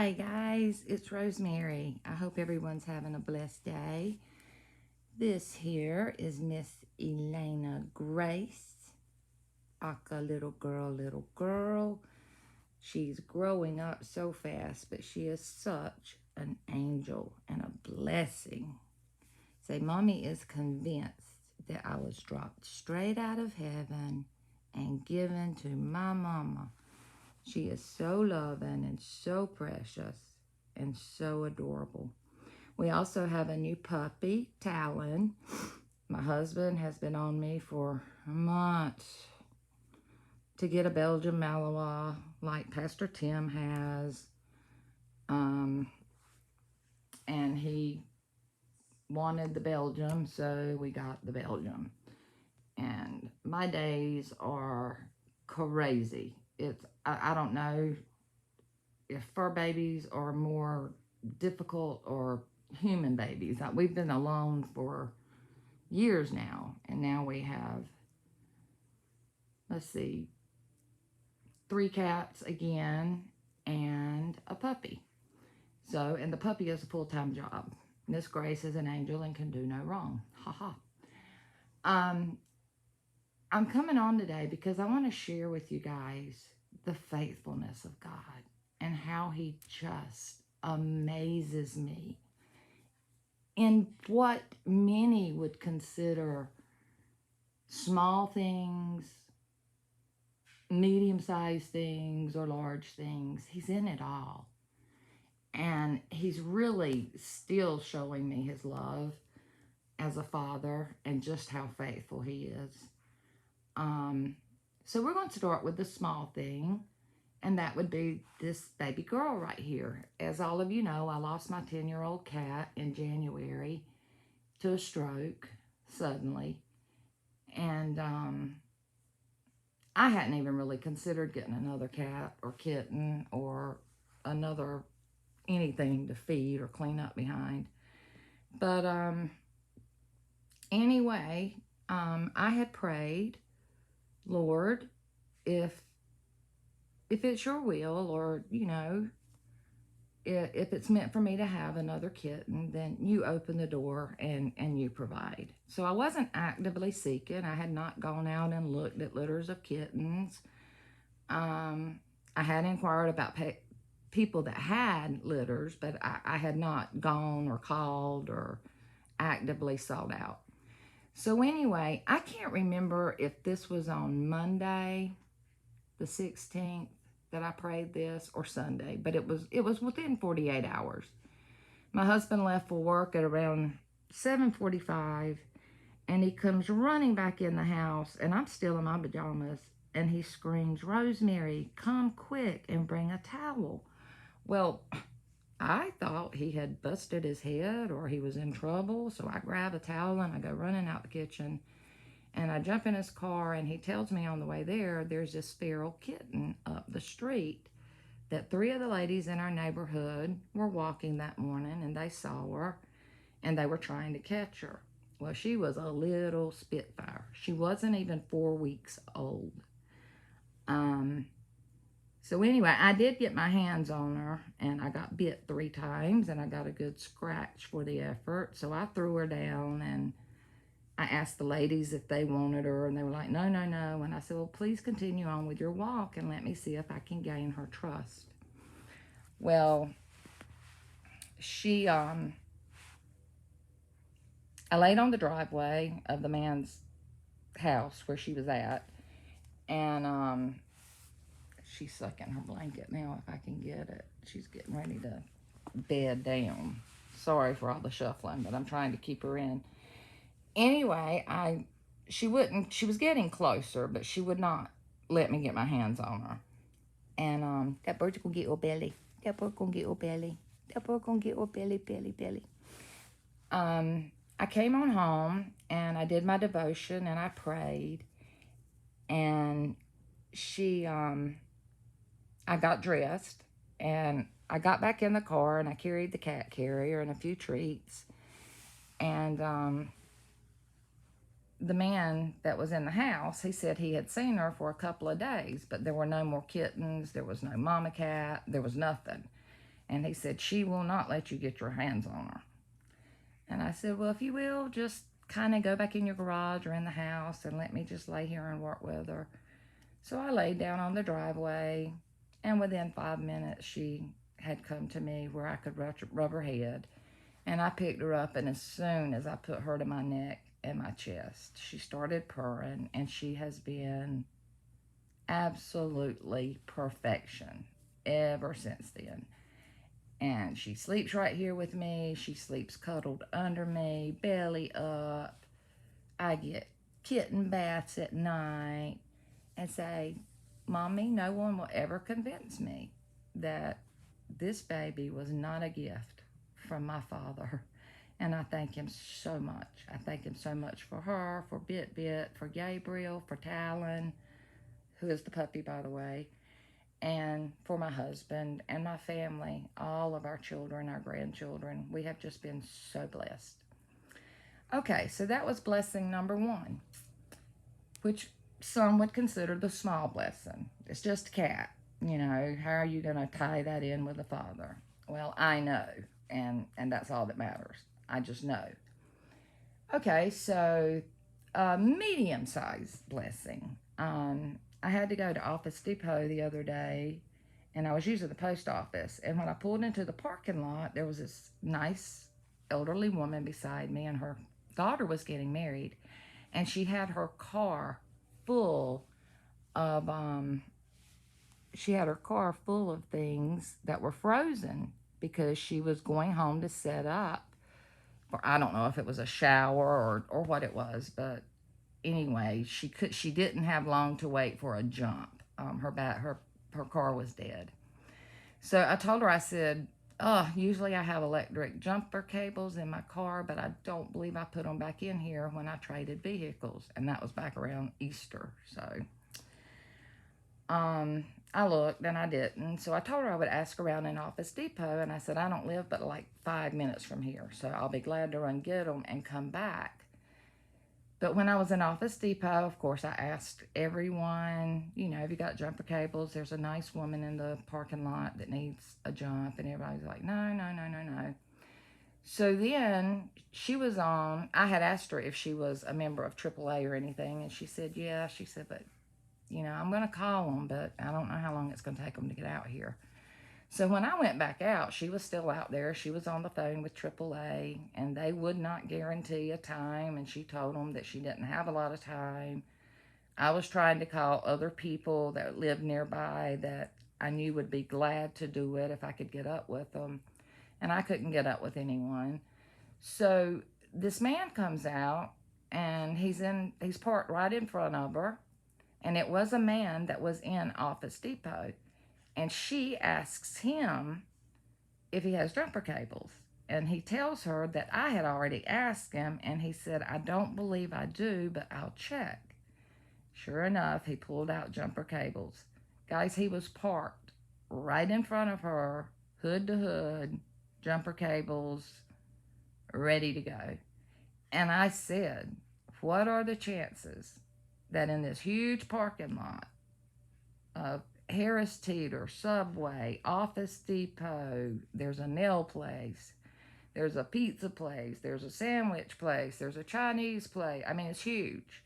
Hi guys, it's Rosemary. I hope everyone's having a blessed day. This here is Miss Elena Grace, Aka little girl. She's growing up so fast, but she is such an angel and a blessing. Say, Mommy is convinced that I was dropped straight out of heaven and given to my mama. She is so loving and so precious and so adorable. We also have a new puppy, Talon. My husband has been on me for months to get a Belgian Malinois like Pastor Tim has. And he wanted the Belgium, so we got the Belgium. And my days are crazy. I don't know if fur babies are more difficult or human babies. We've been alone for years now, and now we have, let's see, 3 cats again and a puppy. So, and the puppy is a full-time job. Miss Grace is an angel and can do no wrong. Ha ha. I'm coming on today because I want to share with you guys the faithfulness of God and how he just amazes me in what many would consider small things, medium-sized things, or large things. He's in it all. And he's really still showing me his love as a father and just how faithful he is. So we're going to start with the small thing, and that would be this baby girl right here. As all of you know, I lost my 10-year-old cat in January to a stroke suddenly. And I hadn't even really considered getting another cat or kitten or another anything to feed or clean up behind. But anyway, I had prayed, Lord, if it's your will, or, you know, if it's meant for me to have another kitten, then you open the door and you provide. So I wasn't actively seeking. I had not gone out and looked at litters of kittens. I had inquired about people that had litters, but I had not gone or called or actively sought out. So anyway, I can't remember if this was on Monday, the 16th, that I prayed this, or Sunday, but it was within 48 hours. My husband left for work at around 7:45, and he comes running back in the house, and I'm still in my pajamas, and he screams, "Rosemary, come quick and bring a towel." Well, I thought he had busted his head or he was in trouble, so I grab a towel and I go running out the kitchen, and I jump in his car, and he tells me on the way there, there's this feral kitten up the street that 3 of the ladies in our neighborhood were walking that morning, and they saw her, and they were trying to catch her. Well, she was a little spitfire. She wasn't even 4 weeks old. So anyway, I did get my hands on her, and I got bit 3 times, and I got a good scratch for the effort. So I threw her down, and I asked the ladies if they wanted her, and they were like, no, no, no. And I said, well, please continue on with your walk and let me see if I can gain her trust. Well, I laid on the driveway of the man's house where she was at, and she's sucking her blanket now if I can get it. She's getting ready to bed down. Sorry for all the shuffling, but I'm trying to keep her in. Anyway, she was getting closer, but she would not let me get my hands on her. And that bird's gonna get your belly. That bird gonna get your belly. That bird gonna get your belly. I came on home, and I did my devotion, and I prayed, and I got dressed, and I got back in the car, and I carried the cat carrier and a few treats, and the man that was in the house, he said he had seen her for a couple of days, but there were no more kittens, there was no mama cat, there was nothing. And he said, she will not let you get your hands on her. And I said, well, if you will, just kind of go back in your garage or in the house and let me just lay here and work with her. So I laid down on the driveway, and within 5 minutes, she had come to me where I could rub her head. And I picked her up, and as soon as I put her to my neck and my chest, she started purring, and she has been absolutely perfection ever since then. And she sleeps right here with me. She sleeps cuddled under me, belly up. I get kitten baths at night and say, Mommy, no one will ever convince me that this baby was not a gift from my father. And I thank him so much. I thank him so much for her, for Bit Bit, for Gabriel, for Talon, who is the puppy, by the way, and for my husband and my family, all of our children, our grandchildren. We have just been so blessed. Okay, so that was blessing number 1, which some would consider the small blessing. It's just a cat. You know, how are you going to tie that in with the Father? Well, I know, and that's all that matters. I just know. Okay, so medium-sized blessing. I had to go to Office Depot the other day, and I was using the post office. And when I pulled into the parking lot, there was this nice elderly woman beside me, and her daughter was getting married. And she had her car full of things that were frozen because she was going home to set up. Or I don't know if it was a shower or what it was, but anyway, she didn't have long to wait for a jump. Her car was dead. So I told her, I said, usually I have electric jumper cables in my car, but I don't believe I put them back in here when I traded vehicles. And that was back around Easter. So I looked and I didn't. So I told her I would ask around in Office Depot, and I said, I don't live but like 5 minutes from here, so I'll be glad to run get them and come back. But when I was in Office Depot, of course, I asked everyone, you know, have you got jumper cables? There's a nice woman in the parking lot that needs a jump. And everybody's like, no. So then she was on, I had asked her if she was a member of AAA or anything. And she said, yeah. She said, but, you know, I'm going to call them, but I don't know how long it's going to take them to get out here. So when I went back out, she was still out there. She was on the phone with AAA, and they would not guarantee a time, and she told them that she didn't have a lot of time. I was trying to call other people that lived nearby that I knew would be glad to do it if I could get up with them, and I couldn't get up with anyone. So this man comes out, and he's parked right in front of her, and it was a man that was in Office Depot. And she asks him if he has jumper cables. And he tells her that I had already asked him, and he said, I don't believe I do, but I'll check. Sure enough, he pulled out jumper cables. Guys, he was parked right in front of her, hood to hood, jumper cables, ready to go. And I said, what are the chances that in this huge parking lot of Harris Teeter, Subway, Office Depot, there's a nail place, there's a pizza place, there's a sandwich place, there's a Chinese place. I mean, it's huge.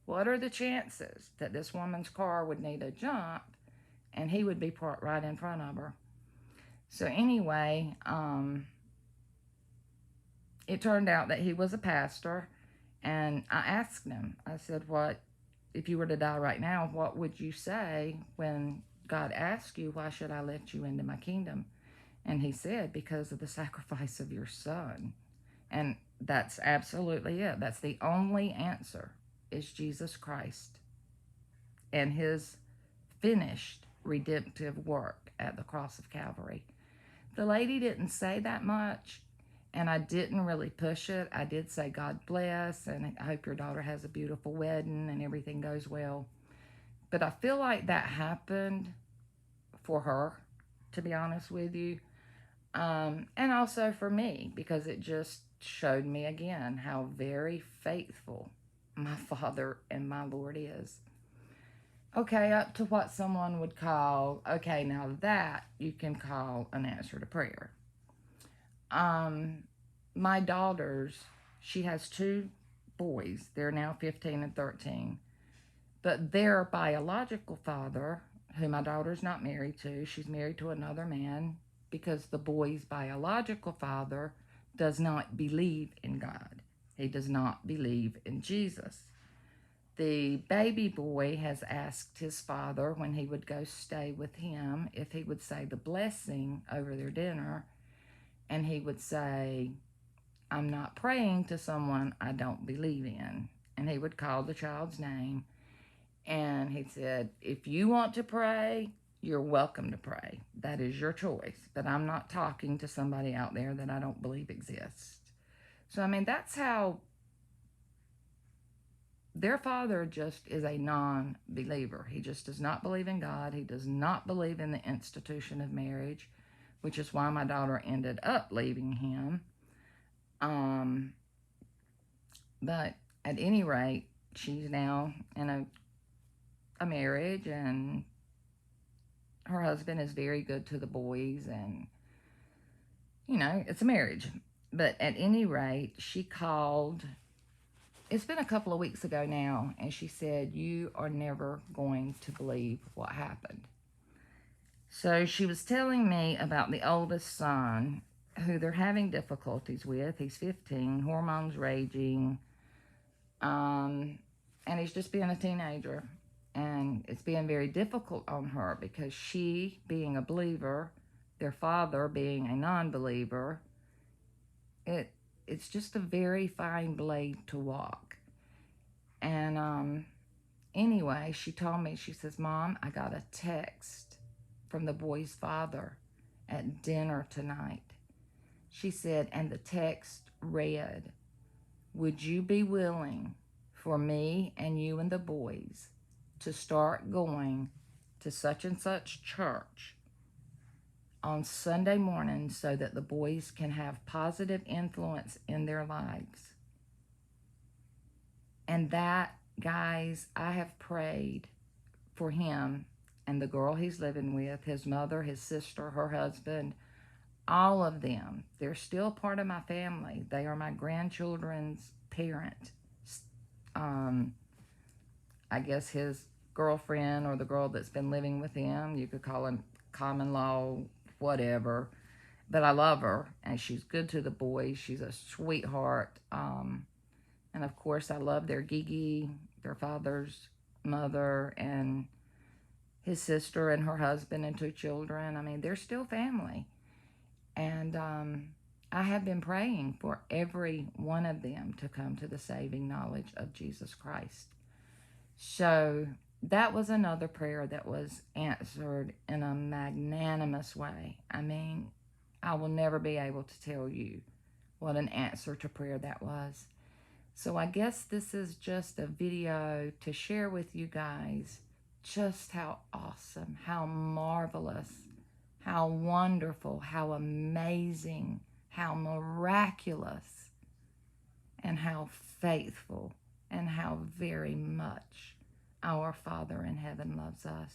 What are the chances that this woman's car would need a jump and he would be parked right in front of her? So anyway, it turned out that he was a pastor, and I asked him, I said, what, if you were to die right now, what would you say when God asks you, why should I let you into my kingdom? And he said, because of the sacrifice of your son. And that's absolutely it. That's the only answer, is Jesus Christ and his finished redemptive work at the cross of Calvary. The lady didn't say that much, and I didn't really push it. I did say, God bless, and I hope your daughter has a beautiful wedding and everything goes well. But I feel like that happened for her, to be honest with you. And also for me, because it just showed me again how very faithful my Father and my Lord is. Okay, up to what someone would call, okay, now that you can call an answer to prayer. Um, my daughters, she has two boys. They're now 15 and 13. But their biological father, who my daughter's not married to, she's married to another man because the boy's biological father does not believe in God. He does not believe in Jesus. The baby boy has asked his father when he would go stay with him if he would say the blessing over their dinner, and he would say, I'm not praying to someone I don't believe in. And he would call the child's name, and he said, if you want to pray, you're welcome to pray. That is your choice. But I'm not talking to somebody out there that I don't believe exists. So, I mean, that's how their father just is a non-believer. He just does not believe in God. He does not believe in the institution of marriage, which is why my daughter ended up leaving him. But at any rate, she's now in a marriage, and her husband is very good to the boys, and, you know, it's a marriage. But at any rate, she called, it's been a couple of weeks ago now, and she said, you are never going to believe what happened. So she was telling me about the oldest son, who they're having difficulties with. He's 15, hormones raging, and he's just being a teenager. And it's being very difficult on her because she, being a believer, their father being a non-believer, it's just a very fine blade to walk. And anyway, she told me, she says, Mom, I got a text from the boy's father at dinner tonight. She said, and the text read, would you be willing for me and you and the boys to start going to such and such church on Sunday morning so that the boys can have positive influence in their lives? And that, guys, I have prayed for him and the girl he's living with, his mother, his sister, her husband, all of them. They're still part of my family. They are my grandchildren's parent. I guess his girlfriend, or the girl that's been living with him, you could call him common law, whatever. But I love her, and she's good to the boys. She's a sweetheart. And of course, I love their Gigi, their father's mother, and his sister and her husband and two children. I mean, they're still family. And I have been praying for every one of them to come to the saving knowledge of Jesus Christ. So that was another prayer that was answered in a magnanimous way. I mean, I will never be able to tell you what an answer to prayer that was. So I guess this is just a video to share with you guys just how awesome, how marvelous, how wonderful, how amazing, how miraculous, and how faithful, and how very much our Father in heaven loves us.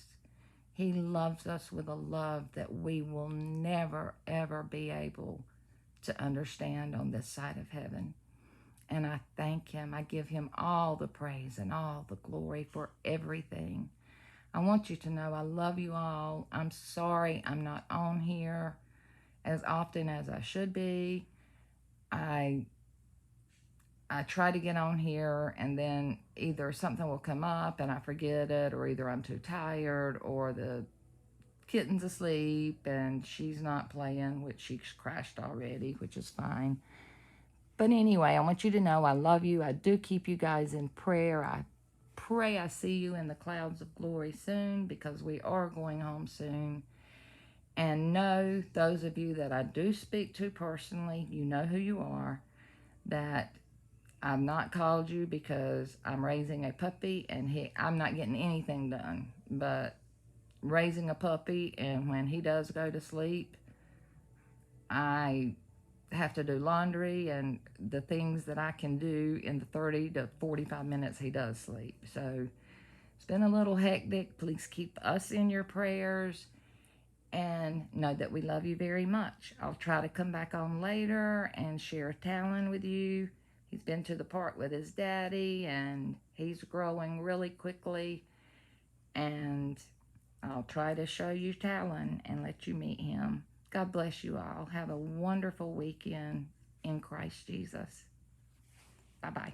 He loves us with a love that we will never, ever be able to understand on this side of heaven. And I thank him. I give him all the praise and all the glory for everything. I want you to know I love you all. I'm sorry I'm not on here as often as I should be. I try to get on here, and then either something will come up and I forget it, or either I'm too tired, or the kitten's asleep and she's not playing, which she's crashed already, which is fine. But anyway, I want you to know I love you. I do keep you guys in prayer. I pray I see you in the clouds of glory soon, because we are going home soon. And know, those of you that I do speak to personally, you know who you are, that I've not called you because I'm raising a puppy and I'm not getting anything done but raising a puppy. And when he does go to sleep, I have to do laundry and the things that I can do in the 30 to 45 minutes he does sleep. So It's been a little hectic. Please keep us in your prayers and know that we love you very much. I'll try to come back on later and share Talon with you. He's been to the park with his daddy, and he's growing really quickly. And I'll try to show you Talon and let you meet him. God bless you all. Have a wonderful weekend in Christ Jesus. Bye-bye.